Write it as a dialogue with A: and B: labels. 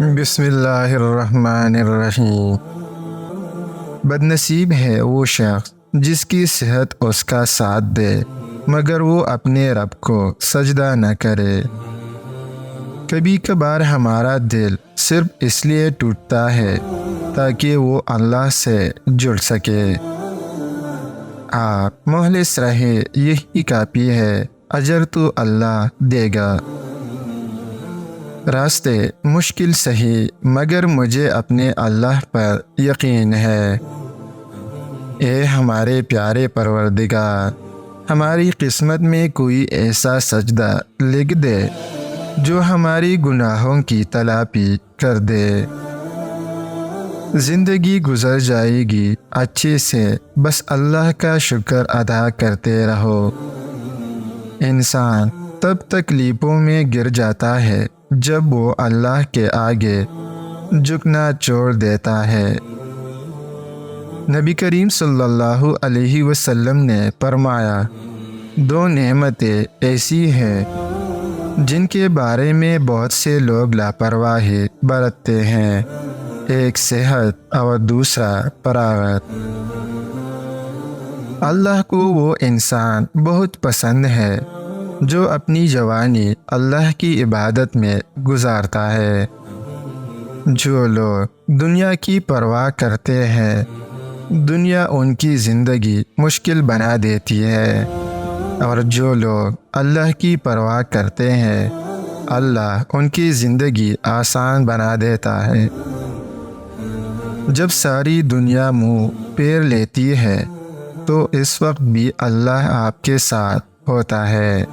A: بسم اللہ الرحمن الرحیم۔ بد نصیب ہے وہ شخص جس کی صحت اس کا ساتھ دے مگر وہ اپنے رب کو سجدہ نہ کرے۔ کبھی کبھار ہمارا دل صرف اس لیے ٹوٹتا ہے تاکہ وہ اللہ سے جڑ سکے۔ آپ مخلص رہے یہی کافی ہے، اجر تو اللہ دے گا۔ راستے مشکل سہی مگر مجھے اپنے اللہ پر یقین ہے۔ اے ہمارے پیارے پروردگار، ہماری قسمت میں کوئی ایسا سجدہ لکھ دے جو ہماری گناہوں کی تلافی کر دے۔ زندگی گزر جائے گی اچھے سے، بس اللہ کا شکر ادا کرتے رہو۔ انسان تب تکلیفوں میں گر جاتا ہے جب وہ اللہ کے آگے جھکنا چھوڑ دیتا ہے۔ نبی کریم صلی اللہ علیہ وسلم نے فرمایا، دو نعمتیں ایسی ہیں جن کے بارے میں بہت سے لوگ لاپرواہی برتتے ہیں، ایک صحت اور دوسرا فراغت۔ اللہ کو وہ انسان بہت پسند ہے جو اپنی جوانی اللہ کی عبادت میں گزارتا ہے۔ جو لوگ دنیا کی پرواہ کرتے ہیں، دنیا ان کی زندگی مشکل بنا دیتی ہے، اور جو لوگ اللہ کی پرواہ کرتے ہیں، اللہ ان کی زندگی آسان بنا دیتا ہے۔ جب ساری دنیا منہ پھیر لیتی ہے تو اس وقت بھی اللہ آپ کے ساتھ ہوتا ہے۔